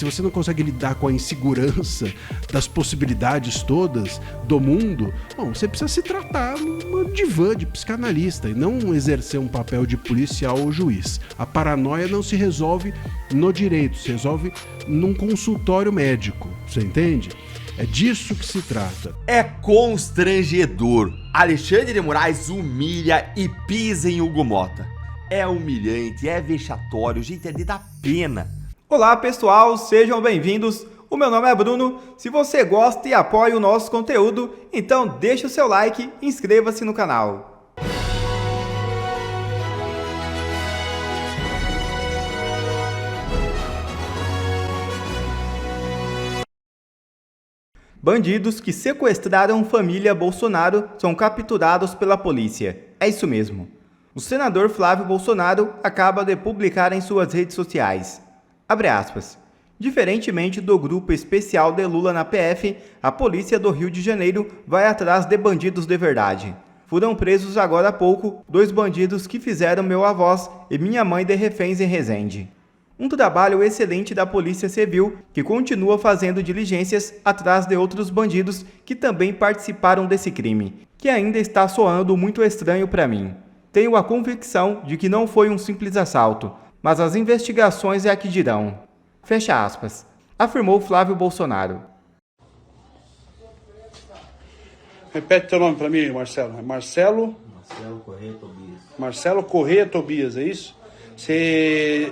se você não consegue lidar com a insegurança das possibilidades todas do mundo, bom, você precisa se tratar numa divã de psicanalista e não exercer um papel de policial ou juiz. A paranoia não se resolve no direito, se resolve num consultório médico, você entende? É disso que se trata. É constrangedor. Alexandre de Moraes humilha e pisa em Hugo Motta. É humilhante, é vexatório, gente, é de dar pena. Olá pessoal, sejam bem-vindos. O meu nome é Bruno. Se você gosta e apoia o nosso conteúdo, então deixa o seu like e inscreva-se no canal. Bandidos que sequestraram família Bolsonaro são capturados pela polícia. É isso mesmo. O senador Flávio Bolsonaro acaba de publicar em suas redes sociais. Abre aspas. Diferentemente do grupo especial de Lula na PF, a polícia do Rio de Janeiro vai atrás de bandidos de verdade. Foram presos agora há pouco 2 bandidos que fizeram meu avós e minha mãe de reféns em Resende. Um trabalho excelente da Polícia Civil, que continua fazendo diligências atrás de outros bandidos que também participaram desse crime, que ainda está soando muito estranho para mim. Tenho a convicção de que não foi um simples assalto, mas as investigações é a que dirão. Fecha aspas, afirmou Flávio Bolsonaro. Repete teu nome para mim, Marcelo. É Marcelo? Marcelo Correia Tobias. Marcelo Correia Tobias, é isso? Você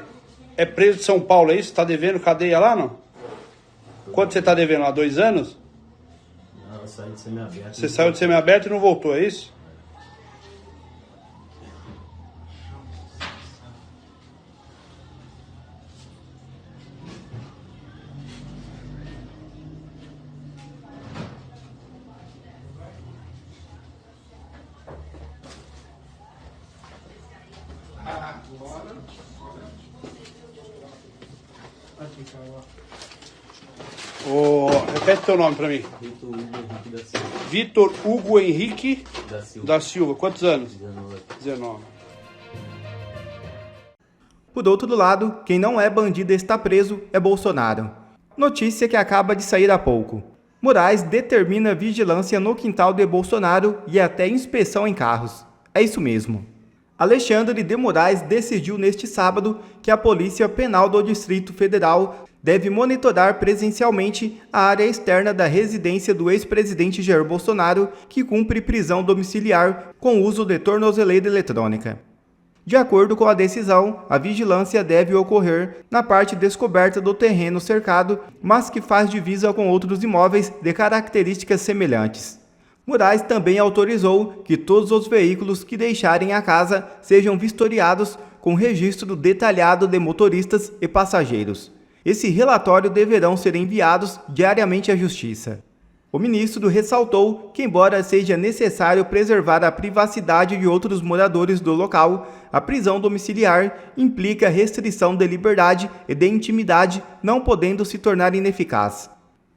é preso de São Paulo, é isso? Tá devendo cadeia lá, não? Quanto você tá devendo lá? 2 anos? Não, eu saí de semiaberto. Você saiu de semiaberto e não voltou, é isso? Repete teu nome pra mim. Vitor Hugo Henrique Vitor da Silva. Hugo Henrique da Silva. Quantos anos? 19. Por outro lado, quem não é bandido e está preso é Bolsonaro. Notícia que acaba de sair há pouco. Moraes determina vigilância no quintal de Bolsonaro e até inspeção em carros. É isso mesmo. Alexandre de Moraes decidiu neste sábado que a Polícia Penal do Distrito Federal deve monitorar presencialmente a área externa da residência do ex-presidente Jair Bolsonaro, que cumpre prisão domiciliar com uso de tornozeleira eletrônica. De acordo com a decisão, a vigilância deve ocorrer na parte descoberta do terreno cercado, mas que faz divisa com outros imóveis de características semelhantes. Moraes também autorizou que todos os veículos que deixarem a casa sejam vistoriados com registro detalhado de motoristas e passageiros. Esse relatório deverão ser enviados diariamente à Justiça. O ministro ressaltou que, embora seja necessário preservar a privacidade de outros moradores do local, a prisão domiciliar implica restrição de liberdade e de intimidade, não podendo se tornar ineficaz.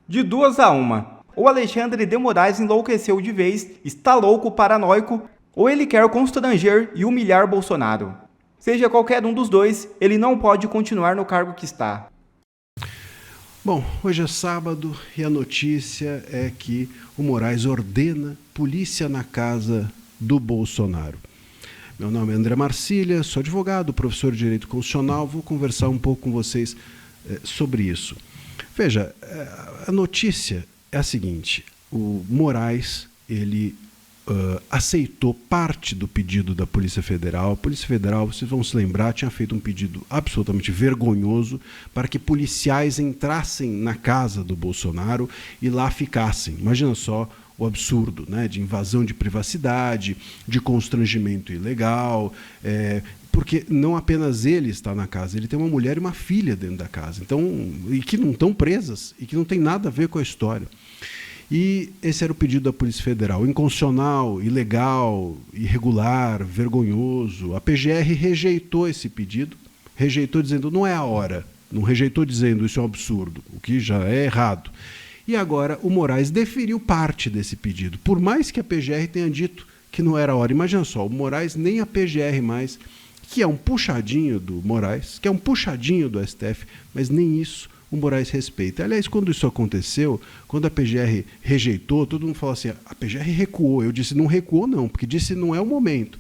De 2 a 1. Ou Alexandre de Moraes enlouqueceu de vez, está louco, paranoico, ou ele quer constranger e humilhar Bolsonaro. Seja qualquer um dos dois, ele não pode continuar no cargo que está. Bom, hoje é sábado e a notícia é que o Moraes ordena polícia na casa do Bolsonaro. Meu nome é André Marcília, sou advogado, professor de Direito Constitucional, vou conversar um pouco com vocês sobre isso. Veja, a notícia é a seguinte, o Moraes, ele aceitou parte do pedido da Polícia Federal. A Polícia Federal, vocês vão se lembrar, tinha feito um pedido absolutamente vergonhoso para que policiais entrassem na casa do Bolsonaro e lá ficassem. Imagina só o absurdo, né, de invasão de privacidade, de constrangimento ilegal, porque não apenas ele está na casa, ele tem uma mulher e uma filha dentro da casa, então, e que não estão presas e que não tem nada a ver com a história. E esse era o pedido da Polícia Federal, inconstitucional, ilegal, irregular, vergonhoso. A PGR rejeitou esse pedido, rejeitou dizendo não é a hora, não rejeitou dizendo isso é um absurdo, o que já é errado. E agora o Moraes deferiu parte desse pedido, por mais que a PGR tenha dito que não era a hora. Imagina só, o Moraes nem a PGR mais, que é um puxadinho do Moraes, que é um puxadinho do STF, mas nem isso o Moraes respeita. Aliás, quando isso aconteceu, quando a PGR rejeitou, todo mundo falou assim, a PGR recuou. Eu disse, não recuou não, porque disse não é o momento.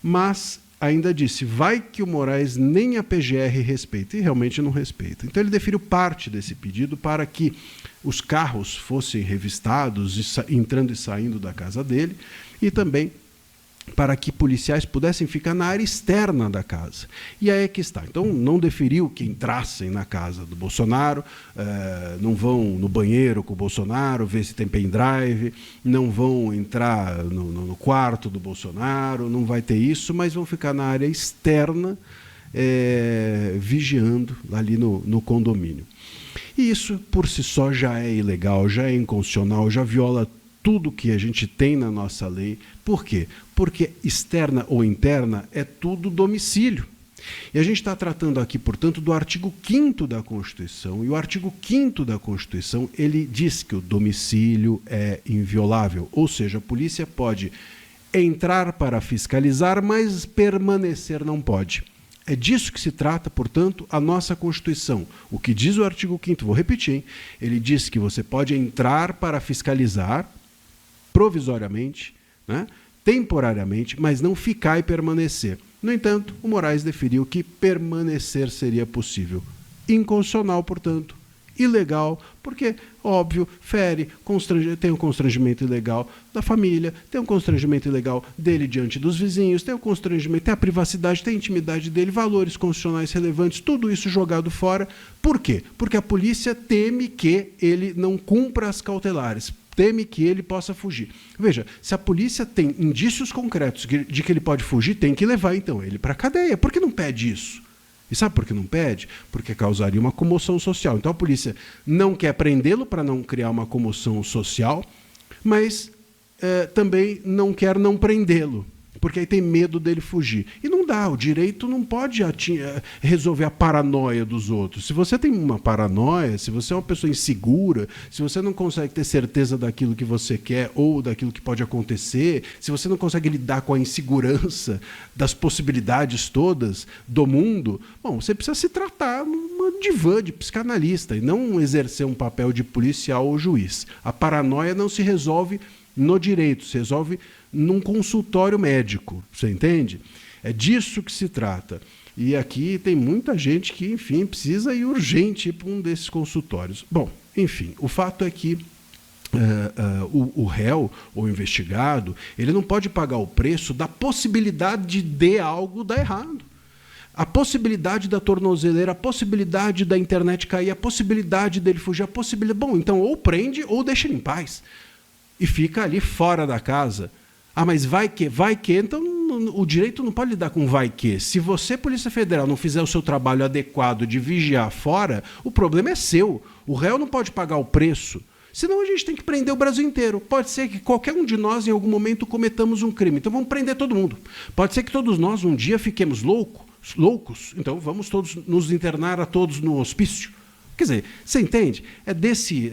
Mas ainda disse, vai que o Moraes nem a PGR respeita, e realmente não respeita. Então ele deferiu parte desse pedido para que os carros fossem revistados, entrando e saindo da casa dele, e também para que policiais pudessem ficar na área externa da casa. E aí é que está. Então, não deferiu que entrassem na casa do Bolsonaro, não vão no banheiro com o Bolsonaro, ver se tem pendrive, não vão entrar no quarto do Bolsonaro, não vai ter isso, mas vão ficar na área externa, vigiando ali no condomínio. E isso, por si só, já é ilegal, já é inconstitucional, já viola tudo que a gente tem na nossa lei. Por quê? Porque externa ou interna é tudo domicílio. E a gente está tratando aqui, portanto, do artigo 5º da Constituição, e o artigo 5º da Constituição, ele diz que o domicílio é inviolável, ou seja, a polícia pode entrar para fiscalizar, mas permanecer não pode. É disso que se trata, portanto, a nossa Constituição. O que diz o artigo 5º, vou repetir, hein? Ele diz que você pode entrar para fiscalizar provisoriamente, né, temporariamente, mas não ficar e permanecer. No entanto, o Moraes deferiu que permanecer seria possível. Inconstitucional, portanto, ilegal, porque, óbvio, fere, tem um constrangimento ilegal da família, tem um constrangimento ilegal dele diante dos vizinhos, tem um constrangimento, tem a privacidade, tem a intimidade dele, valores constitucionais relevantes, tudo isso jogado fora. Por quê? Porque a polícia teme que ele não cumpra as cautelares, teme que ele possa fugir. Veja, se a polícia tem indícios concretos de que ele pode fugir, tem que levar, então, ele para a cadeia. Por que não pede isso? E sabe por que não pede? Porque causaria uma comoção social. Então a polícia não quer prendê-lo para não criar uma comoção social, mas também não quer não prendê-lo, porque aí tem medo dele fugir. E não dá, o direito não pode resolver a paranoia dos outros. Se você tem uma paranoia, se você é uma pessoa insegura, se você não consegue ter certeza daquilo que você quer ou daquilo que pode acontecer, se você não consegue lidar com a insegurança das possibilidades todas do mundo, bom, você precisa se tratar numa divã de psicanalista e não exercer um papel de policial ou juiz. A paranoia não se resolve no direito, se resolve num consultório médico, você entende? É disso que se trata. E aqui tem muita gente que, enfim, precisa ir urgente para um desses consultórios. Bom, enfim, o fato é que o réu ou investigado, ele não pode pagar o preço da possibilidade de algo dar errado. A possibilidade da tornozeleira, a possibilidade da internet cair, a possibilidade dele fugir, a possibilidade... Bom, então ou prende ou deixa ele em paz. E fica ali fora da casa. Ah, mas vai que, então o direito não pode lidar com vai que. Se você, Polícia Federal, não fizer o seu trabalho adequado de vigiar fora, o problema é seu. O réu não pode pagar o preço. Senão a gente tem que prender o Brasil inteiro. Pode ser que qualquer um de nós, em algum momento, cometamos um crime. Então vamos prender todo mundo. Pode ser que todos nós, um dia, fiquemos loucos. Então vamos todos nos internar a todos no hospício. Quer dizer, você entende? É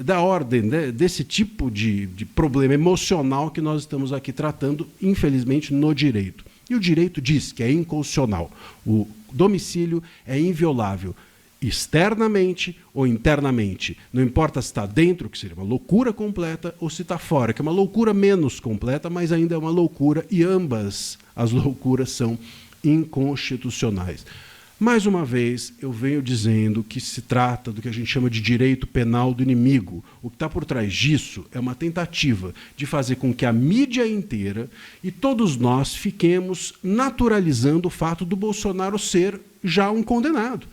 da ordem, desse tipo de problema emocional que nós estamos aqui tratando, infelizmente, no direito. E o direito diz que é inconstitucional. O domicílio é inviolável, externamente ou internamente. Não importa se está dentro, que seria uma loucura completa, ou se está fora, que é uma loucura menos completa, mas ainda é uma loucura, e ambas as loucuras são inconstitucionais. Mais uma vez, eu venho dizendo que se trata do que a gente chama de direito penal do inimigo. O que está por trás disso é uma tentativa de fazer com que a mídia inteira e todos nós fiquemos naturalizando o fato do Bolsonaro ser já um condenado.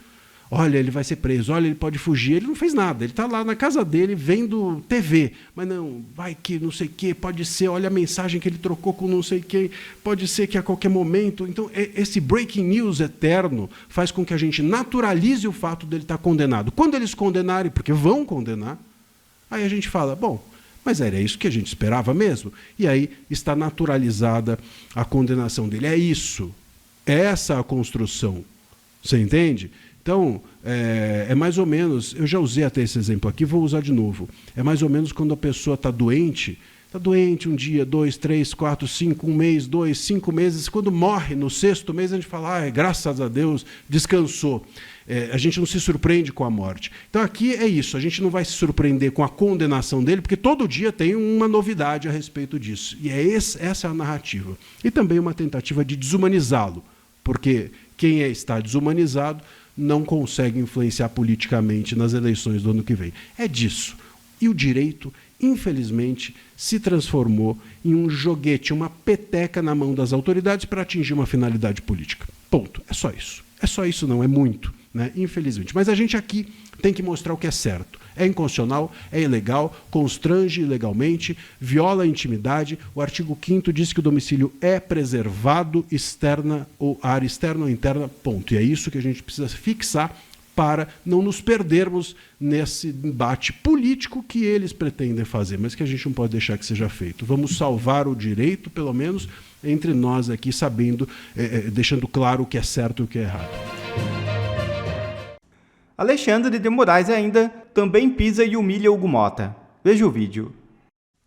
Olha, ele vai ser preso, olha, ele pode fugir. Ele não fez nada, ele está lá na casa dele vendo TV. Mas não, vai que não sei o quê, pode ser, olha a mensagem que ele trocou com não sei quem, pode ser que a qualquer momento... Então, esse breaking news eterno faz com que a gente naturalize o fato dele estar condenado. Quando eles condenarem, porque vão condenar, aí a gente fala, bom, mas era isso que a gente esperava mesmo. E aí está naturalizada a condenação dele. É isso, é essa a construção. Você entende? Então, é mais ou menos, eu já usei até esse exemplo aqui, vou usar de novo. É mais ou menos quando a pessoa está doente, Está doente um dia, 2, 3, 4, 5, 1 mês, 2, 5 meses. Quando morre no 6º mês, a gente fala, graças a Deus, descansou. A gente não se surpreende com a morte. Então aqui é isso, a gente não vai se surpreender com a condenação dele, porque todo dia tem uma novidade a respeito disso. E essa é a narrativa. E também uma tentativa de desumanizá-lo, porque quem está desumanizado não consegue influenciar politicamente nas eleições do ano que vem. É disso. E o direito, infelizmente, se transformou em um joguete, uma peteca na mão das autoridades para atingir uma finalidade política. Ponto. É só isso. É só isso, não é muito, né? Infelizmente. Mas a gente aqui tem que mostrar o que é certo. É inconstitucional, é ilegal, constrange ilegalmente, viola a intimidade. O artigo 5º diz que o domicílio é preservado, externa ou área externa ou interna, ponto. E é isso que a gente precisa fixar para não nos perdermos nesse embate político que eles pretendem fazer, mas que a gente não pode deixar que seja feito. Vamos salvar o direito, pelo menos, entre nós aqui, sabendo, deixando claro o que é certo e o que é errado. Alexandre de Moraes ainda também pisa e humilha Hugo Motta. Veja o vídeo.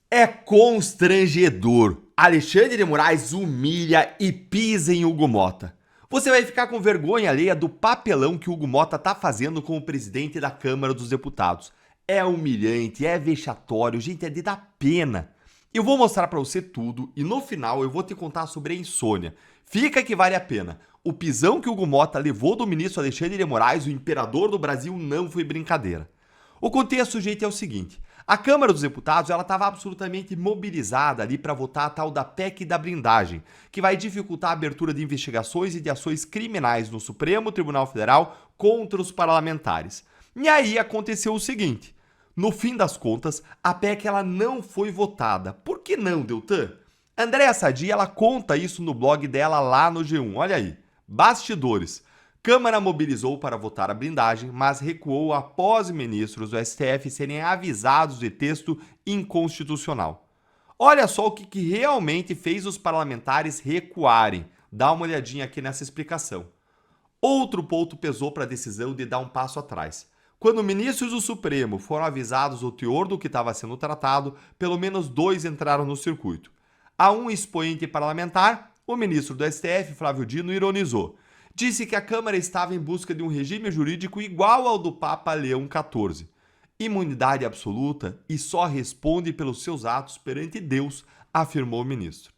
É constrangedor. Alexandre de Moraes humilha e pisa em Hugo Motta. Você vai ficar com vergonha alheia do papelão que o Hugo Motta tá fazendo com o presidente da Câmara dos Deputados. É humilhante, é vexatório, gente, é de dar pena. Eu vou mostrar pra você tudo e no final eu vou te contar sobre a insônia. Fica que vale a pena. O pisão que o Hugo Motta levou do ministro Alexandre de Moraes, o imperador do Brasil, não foi brincadeira. O contexto, gente, é o seguinte. A Câmara dos Deputados estava absolutamente mobilizada ali para votar a tal da PEC da blindagem, que vai dificultar a abertura de investigações e de ações criminais no Supremo Tribunal Federal contra os parlamentares. E aí aconteceu o seguinte, no fim das contas, a PEC ela não foi votada. Por que não, Deltan? Andréa Sadi, ela conta isso no blog dela lá no G1, olha aí, bastidores. Câmara mobilizou para votar a blindagem, mas recuou após ministros do STF serem avisados de texto inconstitucional. Olha só o que realmente fez os parlamentares recuarem. Dá uma olhadinha aqui nessa explicação. Outro ponto pesou para a decisão de dar um passo atrás. Quando ministros do Supremo foram avisados do teor do que estava sendo tratado, pelo menos 2 entraram no circuito. A um expoente parlamentar, o ministro do STF, Flávio Dino, ironizou. Disse que a Câmara estava em busca de um regime jurídico igual ao do Papa Leão XIV. Imunidade absoluta e só responde pelos seus atos perante Deus, afirmou o ministro.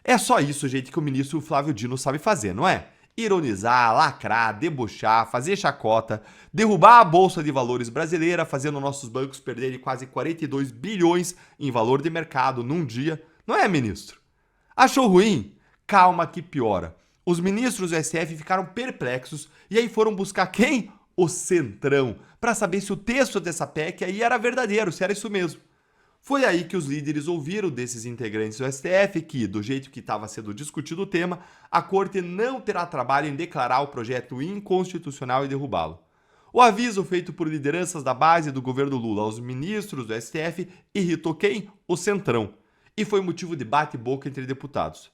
É só isso, gente, que o ministro Flávio Dino sabe fazer, não é? Ironizar, lacrar, debochar, fazer chacota, derrubar a Bolsa de Valores brasileira, fazendo nossos bancos perderem quase 42 bilhões em valor de mercado num dia. Não é, ministro? Achou ruim? Calma que piora. Os ministros do STF ficaram perplexos e aí foram buscar quem? O Centrão, para saber se o texto dessa PEC aí era verdadeiro, se era isso mesmo. Foi aí que os líderes ouviram desses integrantes do STF que, do jeito que estava sendo discutido o tema, a Corte não terá trabalho em declarar o projeto inconstitucional e derrubá-lo. O aviso feito por lideranças da base do governo Lula aos ministros do STF irritou quem? O Centrão, e foi motivo de bate-boca entre deputados.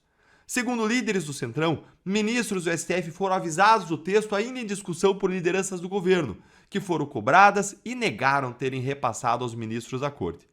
Segundo líderes do Centrão, ministros do STF foram avisados do texto ainda em discussão por lideranças do governo, que foram cobradas e negaram terem repassado aos ministros da Corte.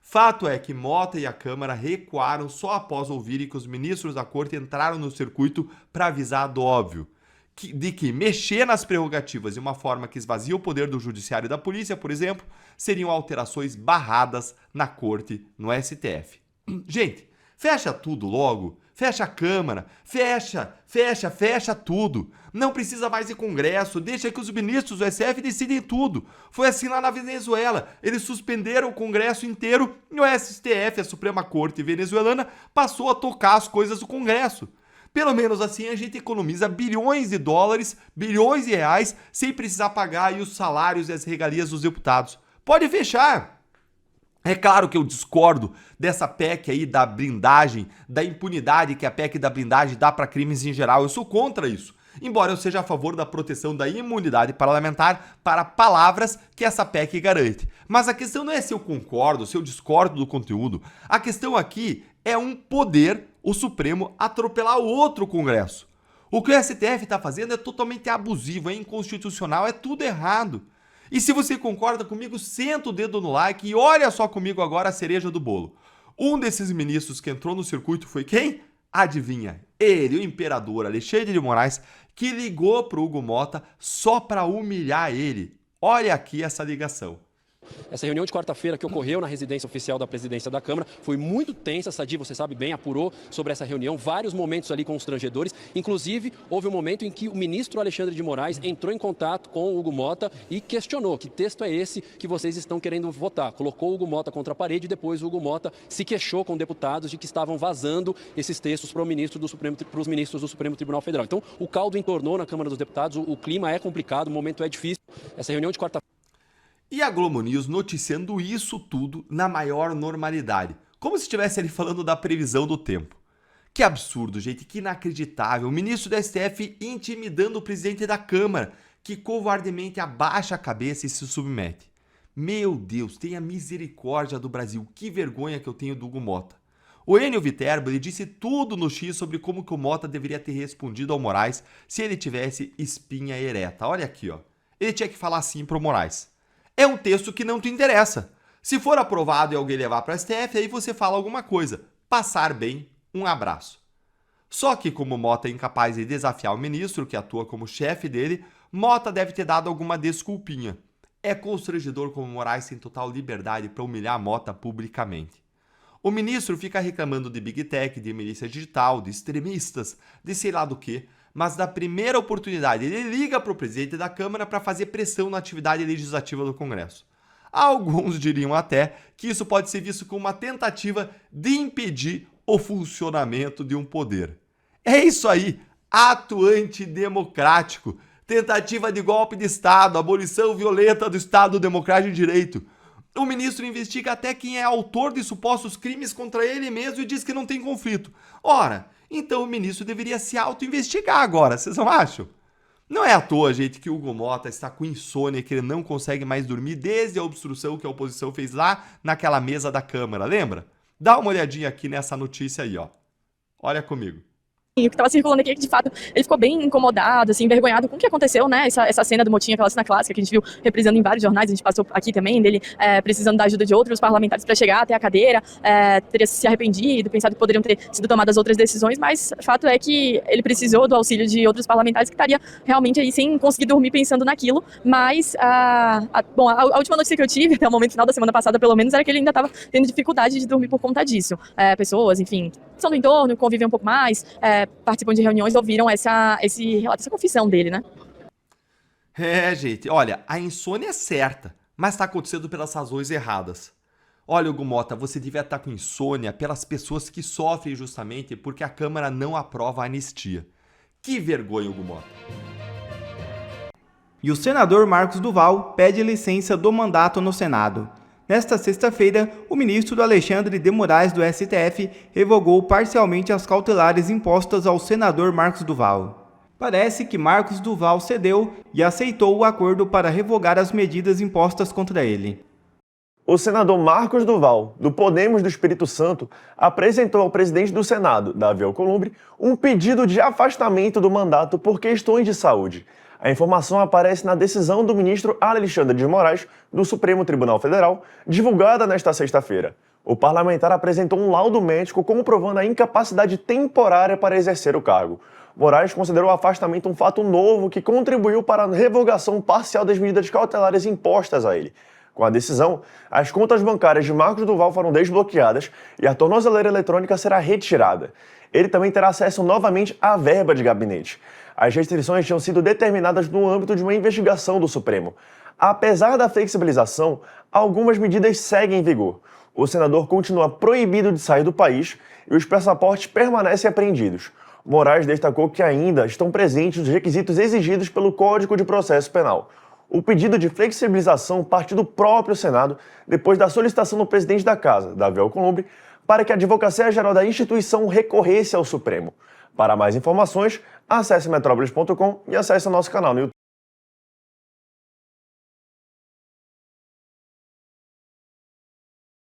Fato é que Motta e a Câmara recuaram só após ouvirem que os ministros da Corte entraram no circuito para avisar do óbvio, de que mexer nas prerrogativas de uma forma que esvazia o poder do Judiciário e da Polícia, por exemplo, seriam alterações barradas na Corte, no STF. Gente, fecha tudo logo. Fecha a Câmara, fecha tudo. Não precisa mais de Congresso, deixa que os ministros do STF decidem tudo. Foi assim lá na Venezuela, eles suspenderam o Congresso inteiro e o STF, a Suprema Corte venezuelana, passou a tocar as coisas do Congresso. Pelo menos assim a gente economiza bilhões de dólares, bilhões de reais, sem precisar pagar aí os salários e as regalias dos deputados. Pode fechar. É claro que eu discordo dessa PEC aí da blindagem, da impunidade que a PEC da blindagem dá para crimes em geral. Eu sou contra isso. Embora eu seja a favor da proteção da imunidade parlamentar para palavras que essa PEC garante. Mas a questão não é se eu concordo, se eu discordo do conteúdo. A questão aqui é um poder, o Supremo, atropelar o outro Congresso. O que o STF está fazendo é totalmente abusivo, é inconstitucional, é tudo errado. E se você concorda comigo, senta o dedo no like e olha só comigo agora a cereja do bolo. Um desses ministros que entrou no circuito foi quem? Adivinha? Ele, o imperador Alexandre de Moraes, que ligou para o Hugo Motta só para humilhar ele. Olha aqui essa ligação. Essa reunião de quarta-feira que ocorreu na residência oficial da presidência da Câmara foi muito tensa. Sadi, você sabe bem, apurou sobre essa reunião, vários momentos ali constrangedores. Inclusive, houve um momento em que o ministro Alexandre de Moraes entrou em contato com o Hugo Motta e questionou que texto é esse que vocês estão querendo votar. Colocou o Hugo Motta contra a parede e depois o Hugo Motta se queixou com deputados de que estavam vazando esses textos para os ministros do Supremo Tribunal Federal. Então, o caldo entornou na Câmara dos Deputados, o clima é complicado, o momento é difícil. Essa reunião de quarta-feira. E a Globo News noticiando isso tudo na maior normalidade, como se estivesse ali falando da previsão do tempo. Que absurdo, gente, que inacreditável. O ministro do STF intimidando o presidente da Câmara, que covardemente abaixa a cabeça e se submete. Meu Deus, tenha misericórdia do Brasil, que vergonha que eu tenho do Hugo Motta. O Enio Viterbo, ele disse tudo no X sobre como que o Motta deveria ter respondido ao Moraes se ele tivesse espinha ereta. Olha aqui, ó. Ele tinha que falar assim pro Moraes. É um texto que não te interessa. Se for aprovado e alguém levar para o STF, aí você fala alguma coisa. Passar bem, um abraço. Só que como Motta é incapaz de desafiar o ministro, que atua como chefe dele, Motta deve ter dado alguma desculpinha. É constrangedor como Moraes tem total liberdade para humilhar Motta publicamente. O ministro fica reclamando de Big Tech, de milícia digital, de extremistas, de sei lá do que, mas da primeira oportunidade ele liga para o presidente da Câmara para fazer pressão na atividade legislativa do Congresso. Alguns diriam até que isso pode ser visto como uma tentativa de impedir o funcionamento de um poder. É isso aí, ato antidemocrático, tentativa de golpe de Estado, abolição violenta do Estado Democrático de Direito. O ministro investiga até quem é autor de supostos crimes contra ele mesmo e diz que não tem conflito. Ora, então o ministro deveria se auto-investigar agora, vocês não acham? Não é à toa, gente, que o Hugo Motta está com insônia, que ele não consegue mais dormir desde a obstrução que a oposição fez lá naquela mesa da Câmara, lembra? Dá uma olhadinha aqui nessa notícia aí, ó. Olha comigo. O que estava circulando aqui é que, de fato, ele ficou bem incomodado, assim, envergonhado com o que aconteceu, né? Essa cena do motim, aquela cena clássica que a gente viu reprisando em vários jornais, a gente passou aqui também, dele precisando da ajuda de outros parlamentares para chegar até a cadeira, teria se arrependido, pensado que poderiam ter sido tomadas outras decisões, mas o fato é que ele precisou do auxílio de outros parlamentares que estaria realmente aí sem conseguir dormir pensando naquilo, mas a última notícia que eu tive, até o momento final da semana passada, pelo menos, era que ele ainda estava tendo dificuldade de dormir por conta disso. Pessoas, enfim, são do entorno, convivem um pouco mais, participam de reuniões, ouviram esse relato, essa confissão dele, né? É, gente, olha, a insônia é certa, mas está acontecendo pelas razões erradas. Olha, Hugo Motta, você devia estar com insônia pelas pessoas que sofrem justamente porque a Câmara não aprova a anistia. Que vergonha, Hugo Motta. E o senador Marcos Duval pede licença do mandato no Senado. Nesta sexta-feira, o ministro Alexandre de Moraes do STF revogou parcialmente as cautelares impostas ao senador Marcos Duval. Parece que Marcos Duval cedeu e aceitou o acordo para revogar as medidas impostas contra ele. O senador Marcos Duval, do Podemos do Espírito Santo, apresentou ao presidente do Senado, Davi Alcolumbre, um pedido de afastamento do mandato por questões de saúde. A informação aparece na decisão do ministro Alexandre de Moraes, do Supremo Tribunal Federal, divulgada nesta sexta-feira. O parlamentar apresentou um laudo médico comprovando a incapacidade temporária para exercer o cargo. Moraes considerou o afastamento um fato novo que contribuiu para a revogação parcial das medidas cautelares impostas a ele. Com a decisão, as contas bancárias de Marcos Duval foram desbloqueadas e a tornozeleira eletrônica será retirada. Ele também terá acesso novamente à verba de gabinete. As restrições tinham sido determinadas no âmbito de uma investigação do Supremo. Apesar da flexibilização, algumas medidas seguem em vigor. O senador continua proibido de sair do país e os passaportes permanecem apreendidos. Moraes destacou que ainda estão presentes os requisitos exigidos pelo Código de Processo Penal. O pedido de flexibilização parte do próprio Senado depois da solicitação do presidente da Casa, Davi Alcolumbre, para que a Advocacia-Geral da instituição recorresse ao Supremo. Para mais informações, acesse metrópolis.com e acesse o nosso canal no YouTube.